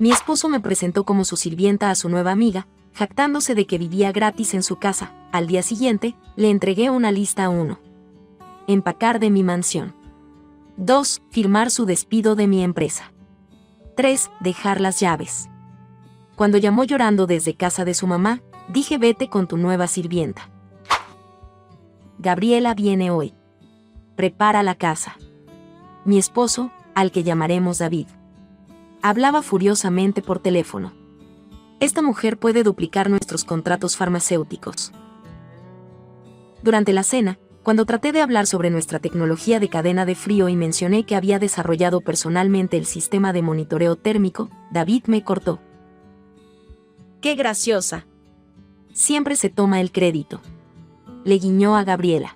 Mi esposo me presentó como su sirvienta a su nueva amiga, jactándose de que vivía gratis en su casa. Al día siguiente, le entregué una lista a 1. Empacar de mi mansión. 2. Firmar su despido de mi empresa. 3. Dejar las llaves. Cuando llamó llorando desde casa de su mamá, dije: vete con tu nueva sirvienta. Gabriela viene hoy. Prepara la casa. Mi esposo, al que llamaremos David, hablaba furiosamente por teléfono. Esta mujer puede duplicar nuestros contratos farmacéuticos. Durante la cena, cuando traté de hablar sobre nuestra tecnología de cadena de frío y mencioné que había desarrollado personalmente el sistema de monitoreo térmico, David me cortó. ¡Qué graciosa! Siempre se toma el crédito. Le guiñó a Gabriela.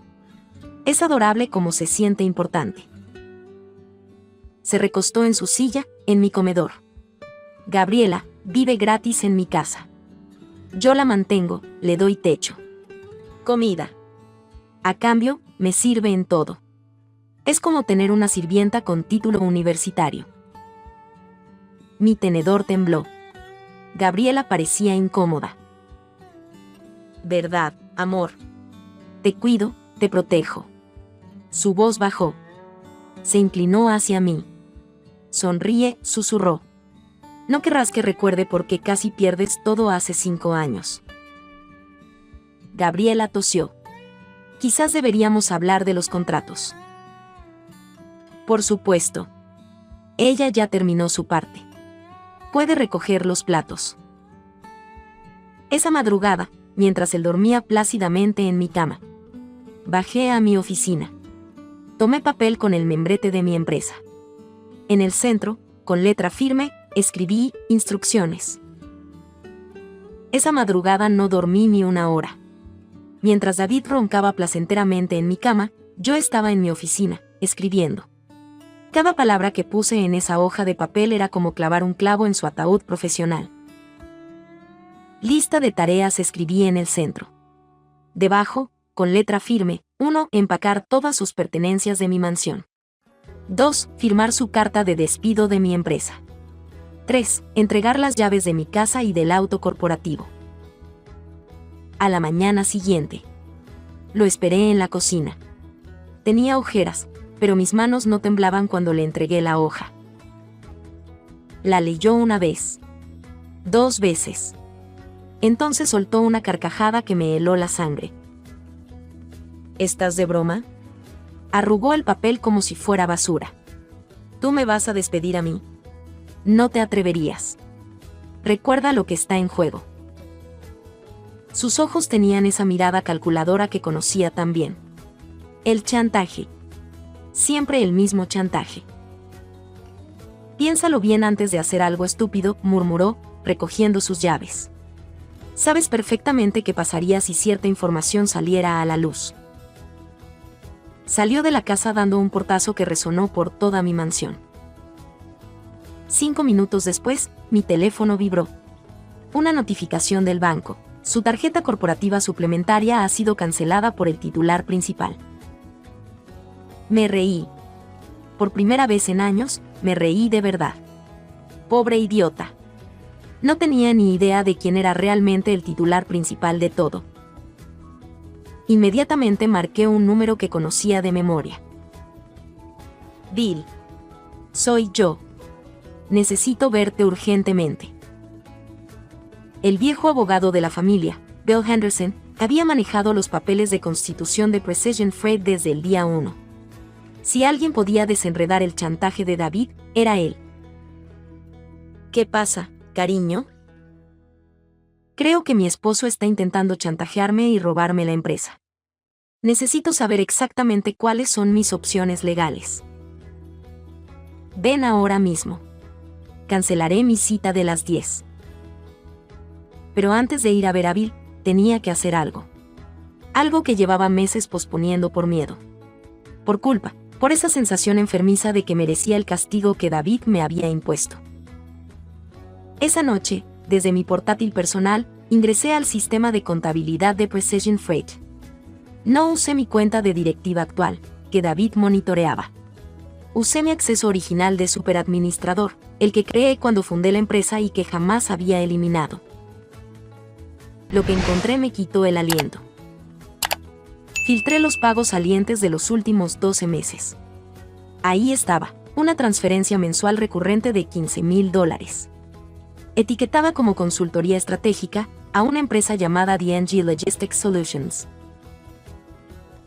Es adorable como se siente importante. Se recostó en su silla, en mi comedor. Gabriela vive gratis en mi casa. Yo la mantengo, le doy techo, comida. A cambio, me sirve en todo. Es como tener una sirvienta con título universitario. Mi tenedor tembló. Gabriela parecía incómoda. ¿Verdad, amor? Te cuido, te protejo. Su voz bajó. Se inclinó hacia mí. Sonríe, susurró. No querrás que recuerde por qué casi pierdes todo hace 5 años. Gabriela tosió. Quizás deberíamos hablar de los contratos. Por supuesto. Ella ya terminó su parte. Puede recoger los platos. Esa madrugada, mientras él dormía plácidamente en mi cama, bajé a mi oficina. Tomé papel con el membrete de mi empresa. En el centro, con letra firme, escribí: instrucciones. Esa madrugada no dormí ni una hora. Mientras David roncaba placenteramente en mi cama, yo estaba en mi oficina, escribiendo. Cada palabra que puse en esa hoja de papel era como clavar un clavo en su ataúd profesional. Lista de tareas escribí en el centro. Debajo, con letra firme: 1. Empacar todas sus pertenencias de mi mansión. 2. Firmar su carta de despido de mi empresa. 3. Entregar las llaves de mi casa y del auto corporativo. A la mañana siguiente, lo esperé en la cocina. Tenía ojeras, pero mis manos no temblaban cuando le entregué la hoja. La leyó una vez, 2 veces. Entonces soltó una carcajada que me heló la sangre. ¿Estás de broma? Arrugó el papel como si fuera basura. ¿Tú me vas a despedir a mí? No te atreverías. Recuerda lo que está en juego. Sus ojos tenían esa mirada calculadora que conocía tan bien. El chantaje. Siempre el mismo chantaje. Piénsalo bien antes de hacer algo estúpido, murmuró, recogiendo sus llaves. Sabes perfectamente qué pasaría si cierta información saliera a la luz. Salió de la casa dando un portazo que resonó por toda mi mansión. 5 minutos después, mi teléfono vibró. Una notificación del banco. Su tarjeta corporativa suplementaria ha sido cancelada por el titular principal. Me reí. Por primera vez en años, me reí de verdad. Pobre idiota. No tenía ni idea de quién era realmente el titular principal de todo. Inmediatamente marqué un número que conocía de memoria. Bill. Soy yo. Necesito verte urgentemente. El viejo abogado de la familia, Bill Henderson, había manejado los papeles de constitución de Precision Freight desde el día 1. Si alguien podía desenredar el chantaje de David, era él. ¿Qué pasa, cariño? Creo que mi esposo está intentando chantajearme y robarme la empresa. Necesito saber exactamente cuáles son mis opciones legales. Ven ahora mismo. Cancelaré mi cita de las 10. Pero antes de ir a ver a Bill, tenía que hacer algo. Algo que llevaba meses posponiendo por miedo. Por esa sensación enfermiza de que merecía el castigo que David me había impuesto. Esa noche, desde mi portátil personal, ingresé al sistema de contabilidad de Precision Freight. No usé mi cuenta de directiva actual, que David monitoreaba. Usé mi acceso original de superadministrador, el que creé cuando fundé la empresa y que jamás había eliminado. Lo que encontré me quitó el aliento. Filtré los pagos salientes de los últimos 12 meses. Ahí estaba, una transferencia mensual recurrente de $15,000. Etiquetada como consultoría estratégica a una empresa llamada DNG Logistics Solutions.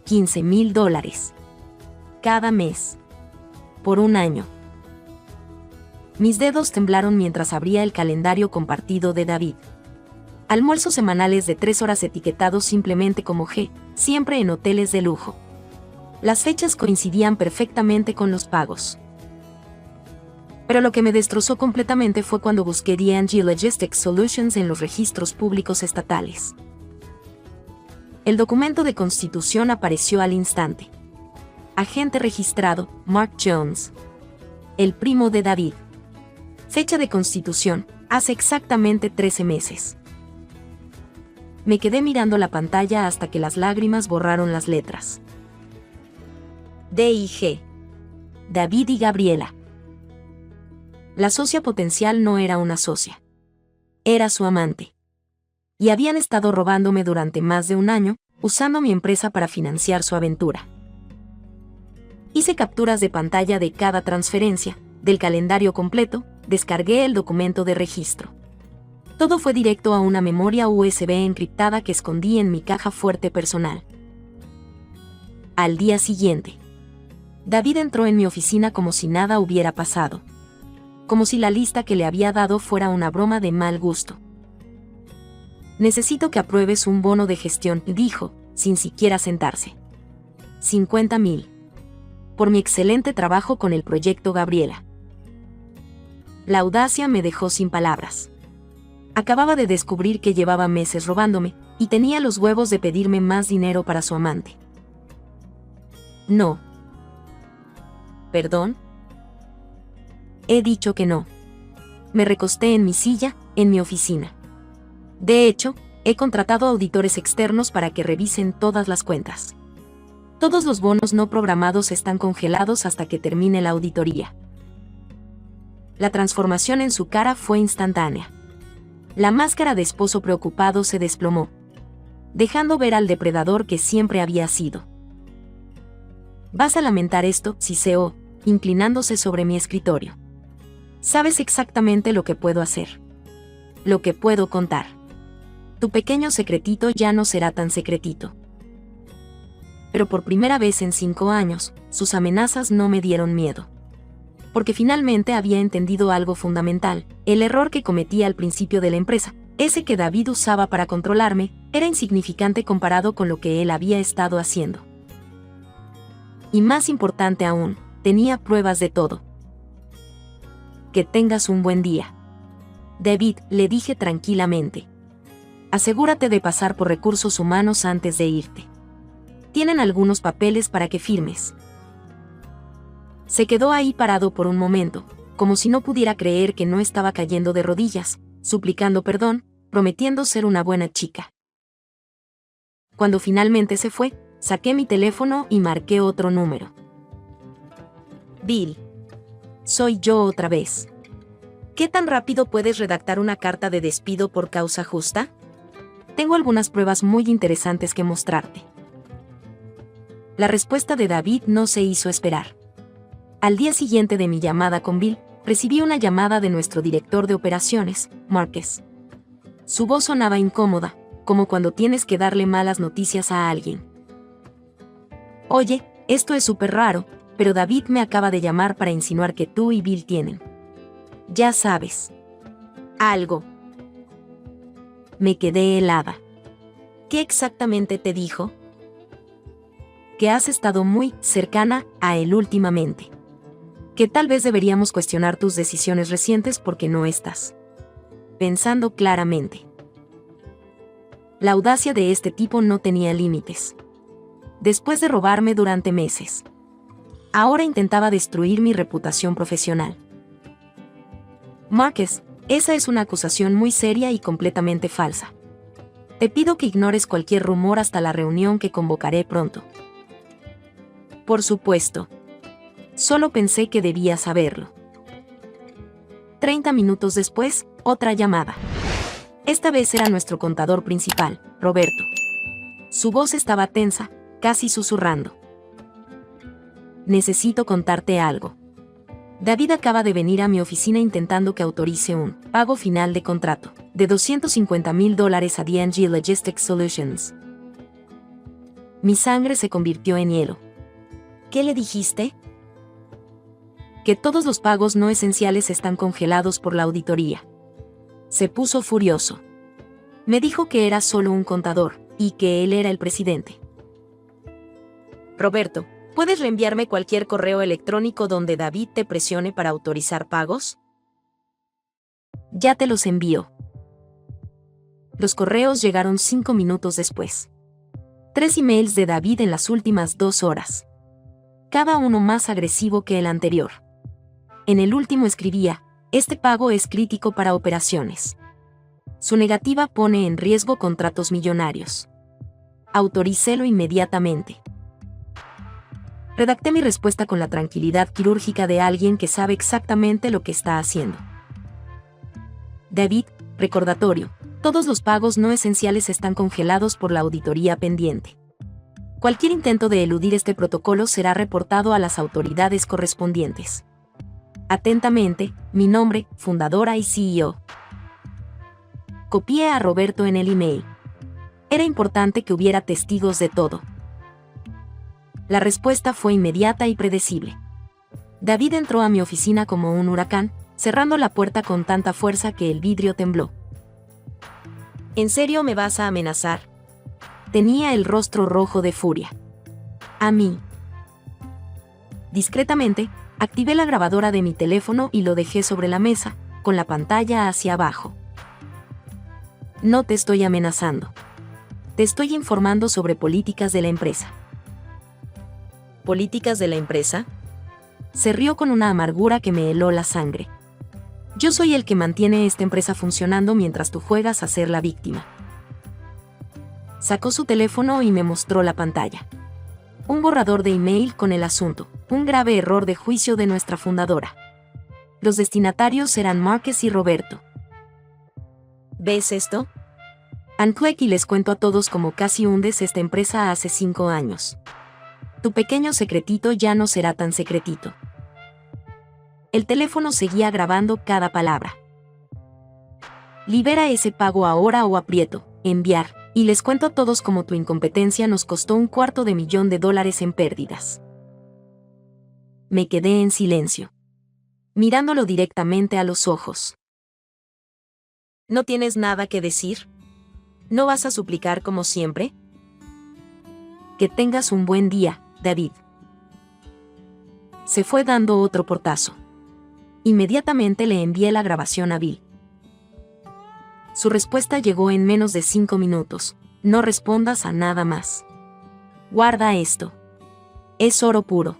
$15,000. Cada mes. Por un año. Mis dedos temblaron mientras abría el calendario compartido de David. Almuerzos semanales de 3 horas etiquetados simplemente como G, siempre en hoteles de lujo. Las fechas coincidían perfectamente con los pagos. Pero lo que me destrozó completamente fue cuando busqué DNG Logistics Solutions en los registros públicos estatales. El documento de constitución apareció al instante. Agente registrado, Mark Jones. El primo de David. Fecha de constitución, hace exactamente 13 meses. Me quedé mirando la pantalla hasta que las lágrimas borraron las letras. D.I.G. David y Gabriela. La socia potencial no era una socia. Era su amante. Y habían estado robándome durante más de un año, usando mi empresa para financiar su aventura. Hice capturas de pantalla de cada transferencia, del calendario completo, descargué el documento de registro. Todo fue directo a una memoria USB encriptada que escondí en mi caja fuerte personal. Al día siguiente, David entró en mi oficina como si nada hubiera pasado. Como si la lista que le había dado fuera una broma de mal gusto. Necesito que apruebes un bono de gestión, dijo, sin siquiera sentarse. 50,000. Por mi excelente trabajo con el proyecto Gabriela. La audacia me dejó sin palabras. Acababa de descubrir que llevaba meses robándome, y tenía los huevos de pedirme más dinero para su amante. No. ¿Perdón? He dicho que no. Me recosté en mi silla, en mi oficina. De hecho, he contratado auditores externos para que revisen todas las cuentas. Todos los bonos no programados están congelados hasta que termine la auditoría. La transformación en su cara fue instantánea. La máscara de esposo preocupado se desplomó, dejando ver al depredador que siempre había sido. Vas a lamentar esto, siseó, inclinándose sobre mi escritorio. Sabes exactamente lo que puedo hacer. Lo que puedo contar. Tu pequeño secretito ya no será tan secretito. Pero por primera vez en 5 años, sus amenazas no me dieron miedo. Porque finalmente había entendido algo fundamental, el error que cometí al principio de la empresa, ese que David usaba para controlarme, era insignificante comparado con lo que él había estado haciendo. Y más importante aún, tenía pruebas de todo. Que tengas un buen día. David, le dije tranquilamente. Asegúrate de pasar por recursos humanos antes de irte. Tienen algunos papeles para que firmes. Se quedó ahí parado por un momento, como si no pudiera creer que no estaba cayendo de rodillas, suplicando perdón, prometiendo ser una buena chica. Cuando finalmente se fue, saqué mi teléfono y marqué otro número. Bill. Soy yo otra vez. ¿Qué tan rápido puedes redactar una carta de despido por causa justa? Tengo algunas pruebas muy interesantes que mostrarte. La respuesta de David no se hizo esperar. Al día siguiente de mi llamada con Bill, recibí una llamada de nuestro director de operaciones, Márquez. Su voz sonaba incómoda, como cuando tienes que darle malas noticias a alguien. Oye, esto es súper raro, pero David me acaba de llamar para insinuar que tú y Bill tienen. Ya sabes. Algo. Me quedé helada. ¿Qué exactamente te dijo? Que has estado muy cercana a él últimamente. Que tal vez deberíamos cuestionar tus decisiones recientes porque no estás pensando claramente. La audacia de este tipo no tenía límites. Después de robarme durante meses, ahora intentaba destruir mi reputación profesional. Márquez, esa es una acusación muy seria y completamente falsa. Te pido que ignores cualquier rumor hasta la reunión que convocaré pronto. Por supuesto. Solo pensé que debía saberlo. 30 minutos después, otra llamada. Esta vez era nuestro contador principal, Roberto. Su voz estaba tensa, casi susurrando. Necesito contarte algo. David acaba de venir a mi oficina intentando que autorice un pago final de contrato de $250,000 a DNG Logistics Solutions. Mi sangre se convirtió en hielo. ¿Qué le dijiste? Que todos los pagos no esenciales están congelados por la auditoría. Se puso furioso. Me dijo que era solo un contador, y que él era el presidente. Roberto, ¿puedes reenviarme cualquier correo electrónico donde David te presione para autorizar pagos? Ya te los envío. Los correos llegaron 5 minutos después. 3 emails de David en las últimas 2 horas. Cada uno más agresivo que el anterior. En el último escribía: este pago es crítico para operaciones. Su negativa pone en riesgo contratos millonarios. Autoricélo inmediatamente. Redacté mi respuesta con la tranquilidad quirúrgica de alguien que sabe exactamente lo que está haciendo. David, recordatorio: todos los pagos no esenciales están congelados por la auditoría pendiente. Cualquier intento de eludir este protocolo será reportado a las autoridades correspondientes. Atentamente, mi nombre, fundadora y CEO. Copié a Roberto en el email. Era importante que hubiera testigos de todo. La respuesta fue inmediata y predecible. David entró a mi oficina como un huracán, cerrando la puerta con tanta fuerza que el vidrio tembló. ¿En serio me vas a amenazar? Tenía el rostro rojo de furia. A mí. Discretamente, activé la grabadora de mi teléfono y lo dejé sobre la mesa, con la pantalla hacia abajo. No te estoy amenazando. Te estoy informando sobre políticas de la empresa. ¿Políticas de la empresa? Se rió con una amargura que me heló la sangre. Yo soy el que mantiene esta empresa funcionando mientras tú juegas a ser la víctima. Sacó su teléfono y me mostró la pantalla. Un borrador de email con el asunto: un grave error de juicio de nuestra fundadora. Los destinatarios eran Márquez y Roberto. ¿Ves esto? Anclick y les cuento a todos cómo casi hundes esta empresa hace 5 años. Tu pequeño secretito ya no será tan secretito. El teléfono seguía grabando cada palabra. Libera ese pago ahora o aprieto, enviar, y les cuento a todos cómo tu incompetencia nos costó $250,000 en pérdidas. Me quedé en silencio, mirándolo directamente a los ojos. ¿No tienes nada que decir? ¿No vas a suplicar como siempre? Que tengas un buen día, David. Se fue dando otro portazo. Inmediatamente le envié la grabación a Bill. Su respuesta llegó en menos de 5 minutos. No respondas a nada más. Guarda esto. Es oro puro.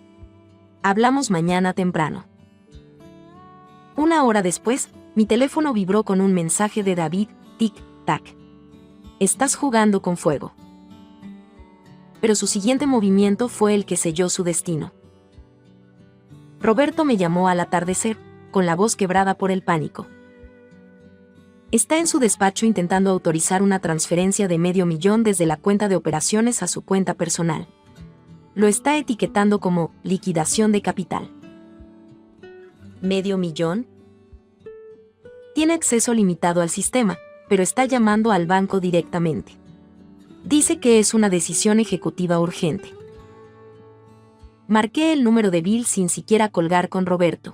Hablamos mañana temprano. 1 hora después, mi teléfono vibró con un mensaje de David: tic-tac. Estás jugando con fuego. Pero su siguiente movimiento fue el que selló su destino. Roberto me llamó al atardecer, con la voz quebrada por el pánico. Está en su despacho intentando autorizar una transferencia de $500,000 desde la cuenta de operaciones a su cuenta personal. Lo está etiquetando como liquidación de capital. ¿$500,000? Tiene acceso limitado al sistema, pero está llamando al banco directamente. Dice que es una decisión ejecutiva urgente. Marqué el número de Bill sin siquiera colgar con Roberto.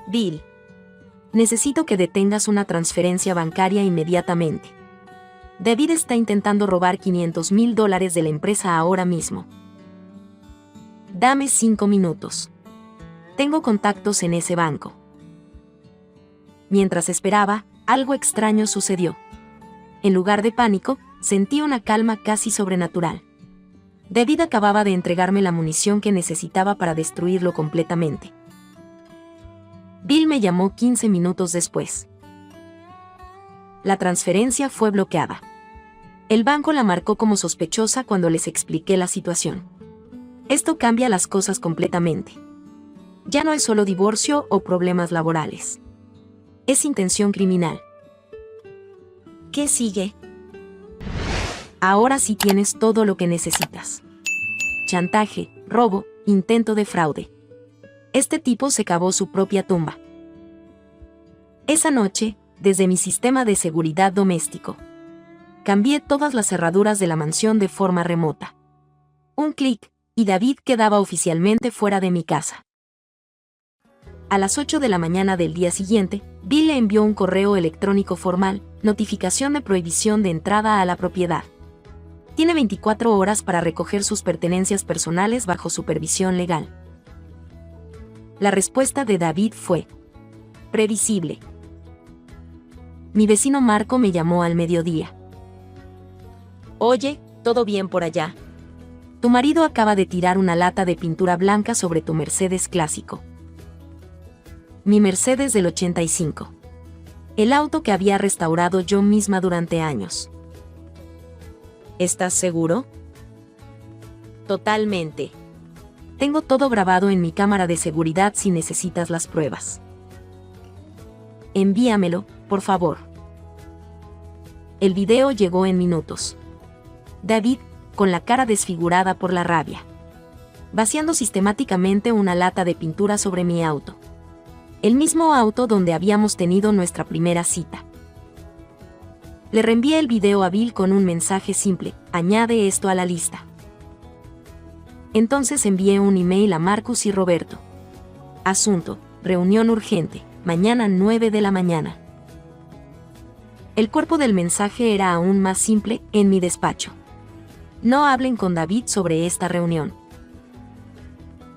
Bill. Necesito que detengas una transferencia bancaria inmediatamente. David está intentando robar $500,000 de la empresa ahora mismo. Dame 5 minutos. Tengo contactos en ese banco. Mientras esperaba, algo extraño sucedió. En lugar de pánico, sentí una calma casi sobrenatural. David acababa de entregarme la munición que necesitaba para destruirlo completamente. Bill me llamó 15 minutos después. La transferencia fue bloqueada. El banco la marcó como sospechosa cuando les expliqué la situación. Esto cambia las cosas completamente. Ya no es solo divorcio o problemas laborales. Es intención criminal. ¿Qué sigue? Ahora sí tienes todo lo que necesitas. Chantaje, robo, intento de fraude. Este tipo se cavó su propia tumba. Esa noche, desde mi sistema de seguridad doméstico, cambié todas las cerraduras de la mansión de forma remota. Un clic, y David quedaba oficialmente fuera de mi casa. A las 8 de la mañana del día siguiente, Bill le envió un correo electrónico formal, notificación de prohibición de entrada a la propiedad. Tiene 24 horas para recoger sus pertenencias personales bajo supervisión legal. La respuesta de David fue previsible. Mi vecino Marco me llamó al mediodía. Oye, ¿todo bien por allá? Tu marido acaba de tirar una lata de pintura blanca sobre tu Mercedes clásico. Mi Mercedes del 85. El auto que había restaurado yo misma durante años. ¿Estás seguro? Totalmente. Tengo todo grabado en mi cámara de seguridad si necesitas las pruebas. Envíamelo, por favor. El video llegó en minutos. David, con la cara desfigurada por la rabia, vaciando sistemáticamente una lata de pintura sobre mi auto. El mismo auto donde habíamos tenido nuestra primera cita. Le reenvié el video a Bill con un mensaje simple: añade esto a la lista. Entonces envié un email a Marcus y Roberto. Asunto: reunión urgente, mañana 9 de la mañana. El cuerpo del mensaje era aún más simple: en mi despacho. No hablen con David sobre esta reunión.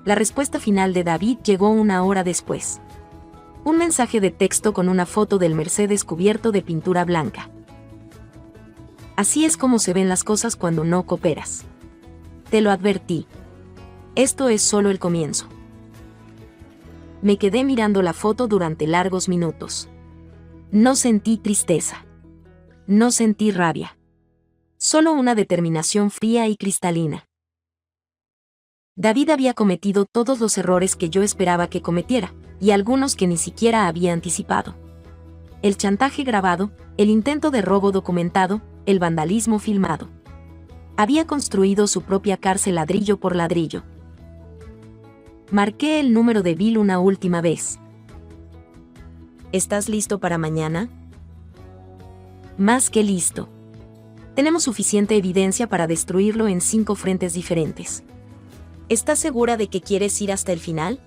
La respuesta final de David llegó una hora después. Un mensaje de texto con una foto del Mercedes cubierto de pintura blanca. Así es como se ven las cosas cuando no cooperas. Te lo advertí. Esto es solo el comienzo. Me quedé mirando la foto durante largos minutos. No sentí tristeza. No sentí rabia. Solo una determinación fría y cristalina. David había cometido todos los errores que yo esperaba que cometiera, y algunos que ni siquiera había anticipado. El chantaje grabado, el intento de robo documentado, el vandalismo filmado. Había construido su propia cárcel ladrillo por ladrillo. Marqué el número de Bill una última vez. ¿Estás listo para mañana? Más que listo. Tenemos suficiente evidencia para destruirlo en 5 frentes diferentes. ¿Estás segura de que quieres ir hasta el final?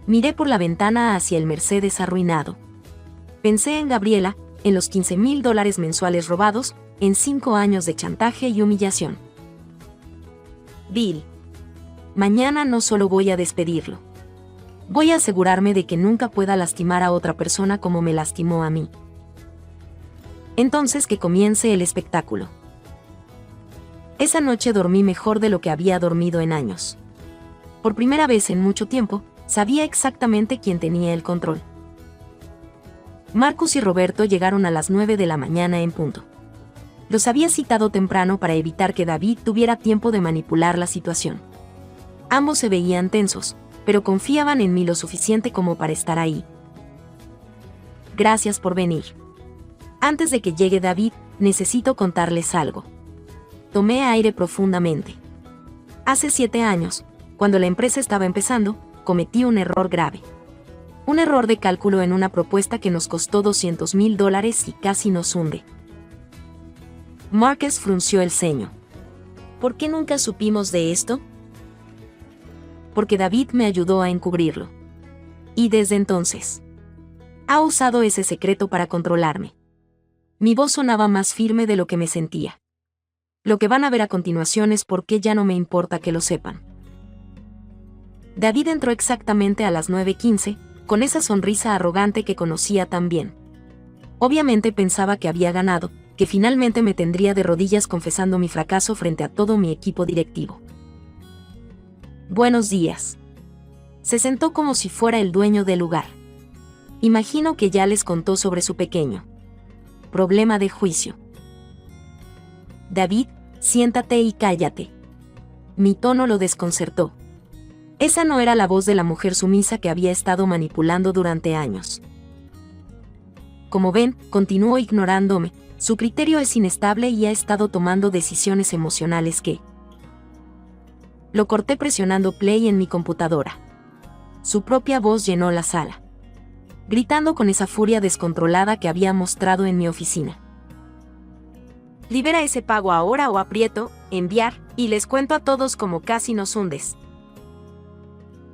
Miré por la ventana hacia el Mercedes arruinado. Pensé en Gabriela, en los $15,000 mensuales robados, en 5 años de chantaje y humillación. Bill. Mañana no solo voy a despedirlo. Voy a asegurarme de que nunca pueda lastimar a otra persona como me lastimó a mí. Entonces que comience el espectáculo. Esa noche dormí mejor de lo que había dormido en años. Por primera vez en mucho tiempo, sabía exactamente quién tenía el control. Marcus y Roberto llegaron a las 9 de la mañana en punto. Los había citado temprano para evitar que David tuviera tiempo de manipular la situación. Ambos se veían tensos, pero confiaban en mí lo suficiente como para estar ahí. Gracias por venir. Antes de que llegue David, necesito contarles algo. Tomé aire profundamente. Hace 7 años, cuando la empresa estaba empezando, cometí un error grave. Un error de cálculo en una propuesta que nos costó $200,000 y casi nos hunde. Marcus frunció el ceño. ¿Por qué nunca supimos de esto? Porque David me ayudó a encubrirlo. Y desde entonces, ha usado ese secreto para controlarme. Mi voz sonaba más firme de lo que me sentía. Lo que van a ver a continuación es por qué ya no me importa que lo sepan. David entró exactamente a las 9:15, con esa sonrisa arrogante que conocía tan bien. Obviamente pensaba que había ganado, que finalmente me tendría de rodillas confesando mi fracaso frente a todo mi equipo directivo. Buenos días. Se sentó como si fuera el dueño del lugar. Imagino que ya les contó sobre su pequeño problema de juicio. David, siéntate y cállate. Mi tono lo desconcertó. Esa no era la voz de la mujer sumisa que había estado manipulando durante años. Como ven, continuó ignorándome, su criterio es inestable y ha estado tomando decisiones emocionales que... Lo corté presionando play en mi computadora. Su propia voz llenó la sala, gritando con esa furia descontrolada que había mostrado en mi oficina. Libera ese pago ahora o aprieto, enviar, y les cuento a todos cómo casi nos hundes.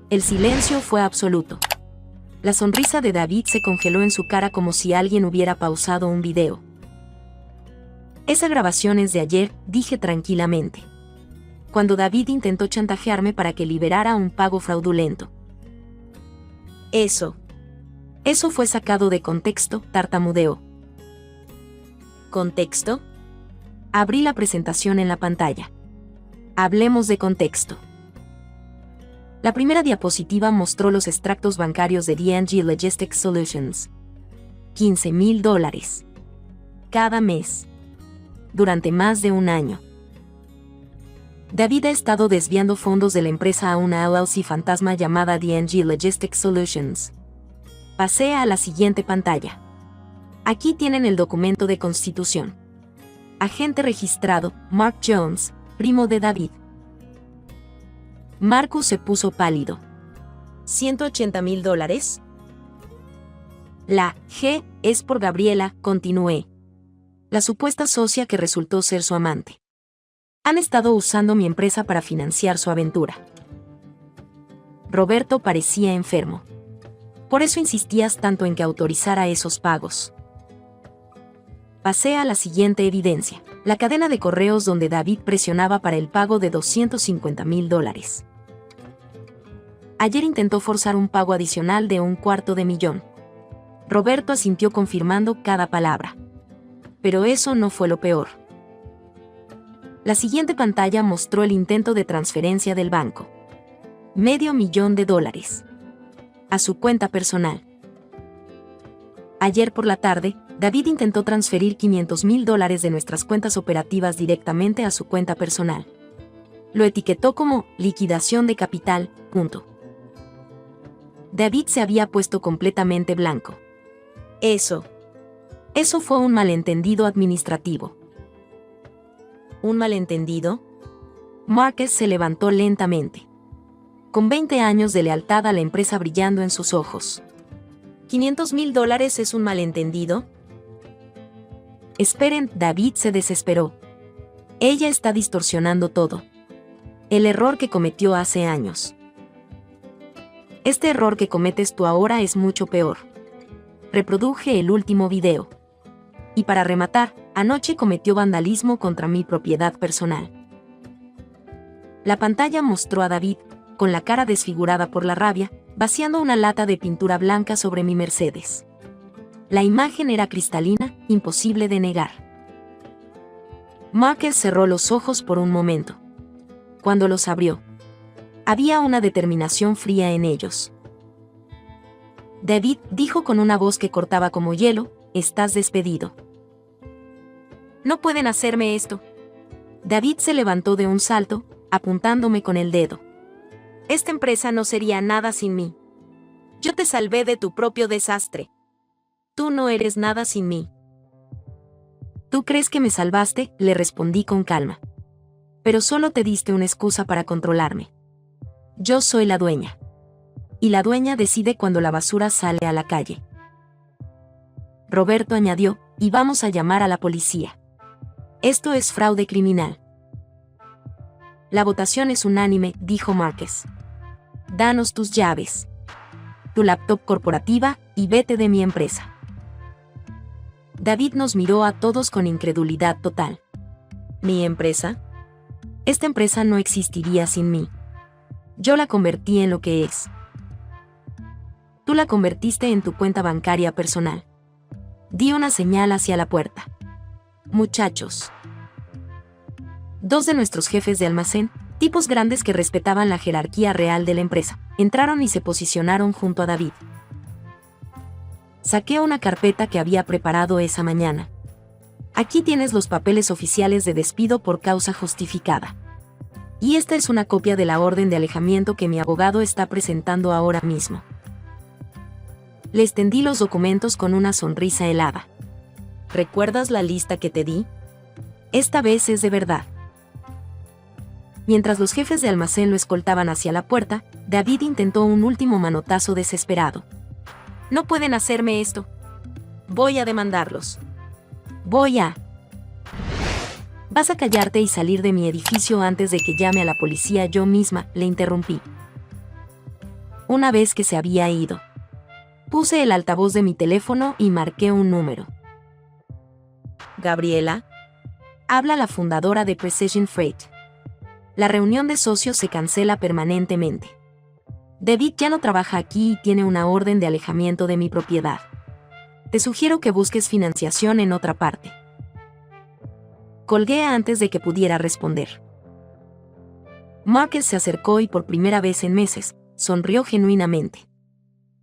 El silencio fue absoluto. La sonrisa de David se congeló en su cara como si alguien hubiera pausado un video. Esa grabación es de ayer, dije tranquilamente. Cuando David intentó chantajearme para que liberara un pago fraudulento. Eso fue sacado de contexto, tartamudeó. ¿Contexto? Abrí la presentación en la pantalla. Hablemos de contexto. La primera diapositiva mostró los extractos bancarios de D&G Logistics Solutions. $15,000. Cada mes. Durante más de un año. David ha estado desviando fondos de la empresa a una LLC fantasma llamada D&G Logistics Solutions. Pasé a la siguiente pantalla. Aquí tienen el documento de constitución. Agente registrado, Mark Jones, primo de David. Marcus se puso pálido. ¿$180,000? La G es por Gabriela, continué. La supuesta socia que resultó ser su amante. Han estado usando mi empresa para financiar su aventura. Roberto parecía enfermo. Por eso insistías tanto en que autorizara esos pagos. Pasé a la siguiente evidencia, la cadena de correos donde David presionaba para el pago de $250,000. Ayer intentó forzar un pago adicional de $250,000. Roberto asintió confirmando cada palabra. Pero eso no fue lo peor. La siguiente pantalla mostró el intento de transferencia del banco. $500,000. A su cuenta personal. Ayer por la tarde, David intentó transferir $500,000 de nuestras cuentas operativas directamente a su cuenta personal. Lo etiquetó como liquidación de capital, punto. David se había puesto completamente blanco. Eso fue un malentendido administrativo. ¿Un malentendido? Marcus se levantó lentamente, con 20 años de lealtad a la empresa brillando en sus ojos. ¿$500,000 es un malentendido? Esperen, David se desesperó. Ella está distorsionando todo. El error que cometió hace años. Este error que cometes tú ahora es mucho peor. Reproduje el último video. Y para rematar, anoche cometió vandalismo contra mi propiedad personal. La pantalla mostró a David, con la cara desfigurada por la rabia, vaciando una lata de pintura blanca sobre mi Mercedes. La imagen era cristalina, imposible de negar. Marcus cerró los ojos por un momento. Cuando los abrió, había una determinación fría en ellos. David dijo con una voz que cortaba como hielo, «Estás despedido». No pueden hacerme esto. David se levantó de un salto, apuntándome con el dedo. Esta empresa no sería nada sin mí. Yo te salvé de tu propio desastre. Tú no eres nada sin mí. ¿Tú crees que me salvaste?, le respondí con calma. Pero solo te diste una excusa para controlarme. Yo soy la dueña. Y la dueña decide cuando la basura sale a la calle. Roberto añadió, y vamos a llamar a la policía. Esto es fraude criminal. La votación es unánime, dijo Marcus. Danos tus llaves, tu laptop corporativa, y vete de mi empresa. David nos miró a todos con incredulidad total. ¿Mi empresa? Esta empresa no existiría sin mí. Yo la convertí en lo que es. Tú la convertiste en tu cuenta bancaria personal. Di una señal hacia la puerta. Muchachos. Dos de nuestros jefes de almacén, tipos grandes que respetaban la jerarquía real de la empresa, entraron y se posicionaron junto a David. Saqué una carpeta que había preparado esa mañana. Aquí tienes los papeles oficiales de despido por causa justificada. Y esta es una copia de la orden de alejamiento que mi abogado está presentando ahora mismo. Le extendí los documentos con una sonrisa helada. ¿Recuerdas la lista que te di? Esta vez es de verdad. Mientras los jefes de almacén lo escoltaban hacia la puerta, David intentó un último manotazo desesperado. No pueden hacerme esto. Voy a demandarlos. Vas a callarte y salir de mi edificio antes de que llame a la policía yo misma, le interrumpí. Una vez que se había ido, puse el altavoz de mi teléfono y marqué un número. Gabriela, habla la fundadora de Precision Freight. La reunión de socios se cancela permanentemente. David ya no trabaja aquí y tiene una orden de alejamiento de mi propiedad. Te sugiero que busques financiación en otra parte. Colgué antes de que pudiera responder. Marcus se acercó y por primera vez en meses, sonrió genuinamente.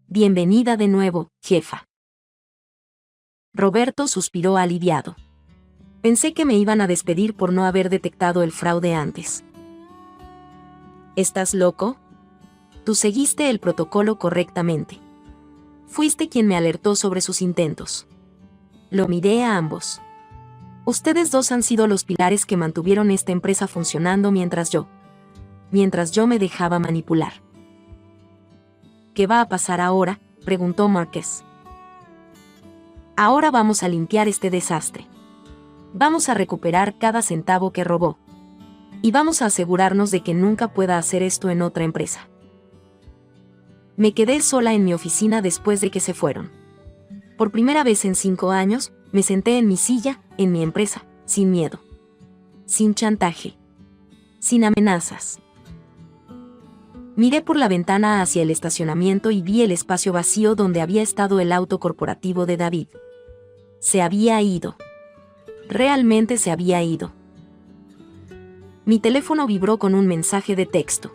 Bienvenida de nuevo, jefa. Roberto suspiró aliviado. Pensé que me iban a despedir por no haber detectado el fraude antes. ¿Estás loco? Tú seguiste el protocolo correctamente. Fuiste quien me alertó sobre sus intentos. Lo miré a ambos. Ustedes dos han sido los pilares que mantuvieron esta empresa funcionando mientras yo me dejaba manipular. ¿Qué va a pasar ahora?, preguntó Marcus. Ahora vamos a limpiar este desastre. Vamos a recuperar cada centavo que robó. Y vamos a asegurarnos de que nunca pueda hacer esto en otra empresa. Me quedé sola en mi oficina después de que se fueron. Por primera vez en 5 años, me senté en mi silla, en mi empresa, sin miedo. Sin chantaje. Sin amenazas. Miré por la ventana hacia el estacionamiento y vi el espacio vacío donde había estado el auto corporativo de David. Se había ido. Realmente se había ido. Mi teléfono vibró con un mensaje de texto.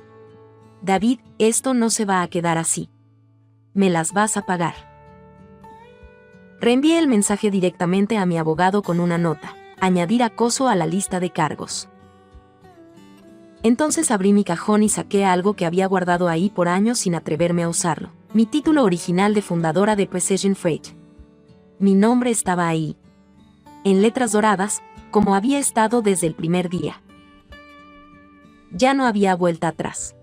David, esto no se va a quedar así. Me las vas a pagar. Reenvié el mensaje directamente a mi abogado con una nota: añadir acoso a la lista de cargos. Entonces abrí mi cajón y saqué algo que había guardado ahí por años sin atreverme a usarlo: mi título original de fundadora de Precision Freight. Mi nombre estaba ahí, en letras doradas, como había estado desde el primer día. Ya no había vuelta atrás.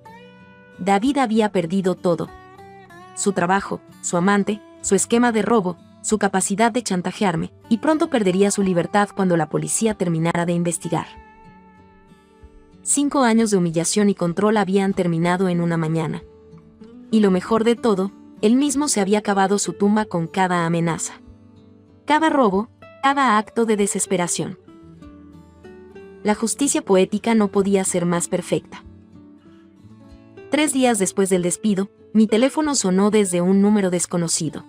David había perdido todo. Su trabajo, su amante, su esquema de robo, su capacidad de chantajearme, y pronto perdería su libertad cuando la policía terminara de investigar. 5 años de humillación y control habían terminado en una mañana. Y lo mejor de todo, él mismo se había cavado su tumba con cada amenaza. Cada robo, cada acto de desesperación. La justicia poética no podía ser más perfecta. 3 días después del despido, mi teléfono sonó desde un número desconocido.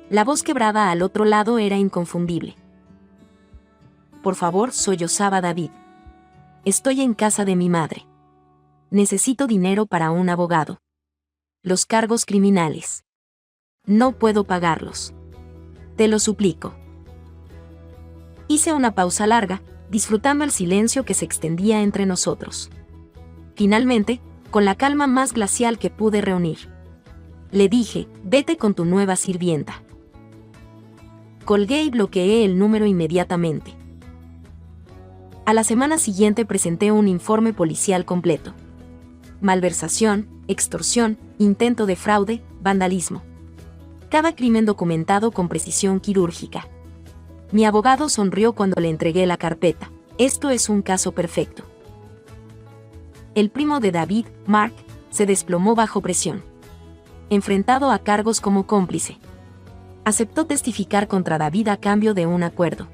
La voz quebrada al otro lado era inconfundible. Por favor, sollozaba David. Estoy en casa de mi madre. Necesito dinero para un abogado. Los cargos criminales. No puedo pagarlos. Te lo suplico. Hice una pausa larga, disfrutando el silencio que se extendía entre nosotros. Finalmente, con la calma más glacial que pude reunir, le dije: vete con tu nueva sirvienta. Colgué y bloqueé el número inmediatamente. A la semana siguiente presenté un informe policial completo. Malversación, extorsión, intento de fraude, vandalismo. Cada crimen documentado con precisión quirúrgica. Mi abogado sonrió cuando le entregué la carpeta. Esto es un caso perfecto. El primo de David, Mark, se desplomó bajo presión. Enfrentado a cargos como cómplice. Aceptó testificar contra David a cambio de un acuerdo.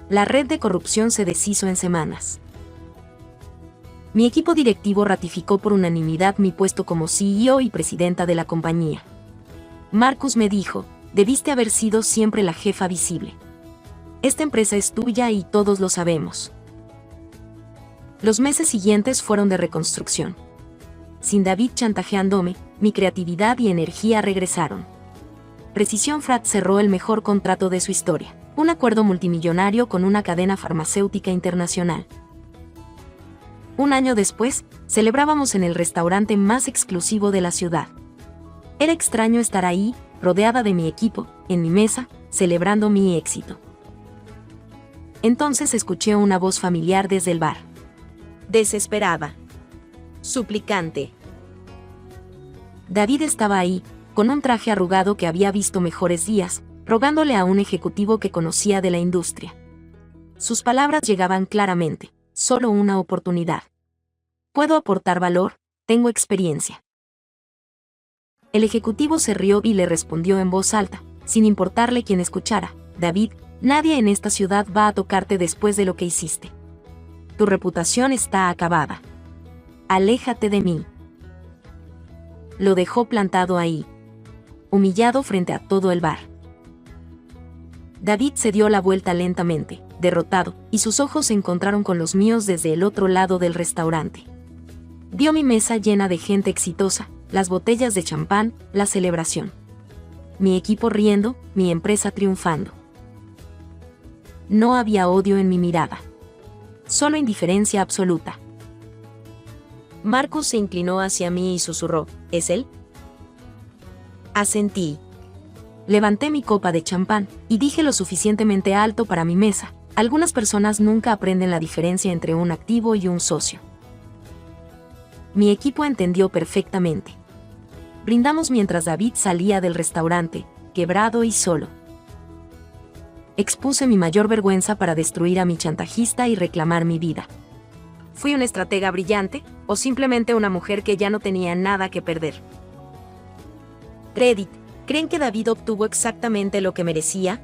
La red de corrupción se deshizo en semanas. Mi equipo directivo ratificó por unanimidad mi puesto como CEO y presidenta de la compañía. Marcus me dijo: debiste haber sido siempre la jefa visible. Esta empresa es tuya y todos lo sabemos. Los meses siguientes fueron de reconstrucción. Sin David chantajeándome, mi creatividad y energía regresaron. Precision Freight cerró el mejor contrato de su historia, un acuerdo multimillonario con una cadena farmacéutica internacional. Un año después, celebrábamos en el restaurante más exclusivo de la ciudad. Era extraño estar ahí, rodeada de mi equipo, en mi mesa, celebrando mi éxito. Entonces escuché una voz familiar desde el bar. Desesperada. Suplicante. David estaba ahí, con un traje arrugado que había visto mejores días, rogándole a un ejecutivo que conocía de la industria. Sus palabras llegaban claramente: solo una oportunidad. Puedo aportar valor, tengo experiencia. El ejecutivo se rió y le respondió en voz alta, sin importarle quién escuchara: David, nadie en esta ciudad va a tocarte después de lo que hiciste. Tu reputación está acabada. Aléjate de mí. Lo dejó plantado ahí, humillado frente a todo el bar. David se dio la vuelta lentamente, derrotado, y sus ojos se encontraron con los míos desde el otro lado del restaurante. Vio mi mesa llena de gente exitosa, las botellas de champán, la celebración. Mi equipo riendo, mi empresa triunfando. No había odio en mi mirada. Solo indiferencia absoluta. Marcus se inclinó hacia mí y susurró: ¿es él? Asentí. Levanté mi copa de champán y dije lo suficientemente alto para mi mesa: algunas personas nunca aprenden la diferencia entre un activo y un socio. Mi equipo entendió perfectamente. Brindamos mientras David salía del restaurante, quebrado y solo. Expuse mi mayor vergüenza para destruir a mi chantajista y reclamar mi vida. ¿Fui una estratega brillante o simplemente una mujer que ya no tenía nada que perder? Reddit, ¿creen que David obtuvo exactamente lo que merecía?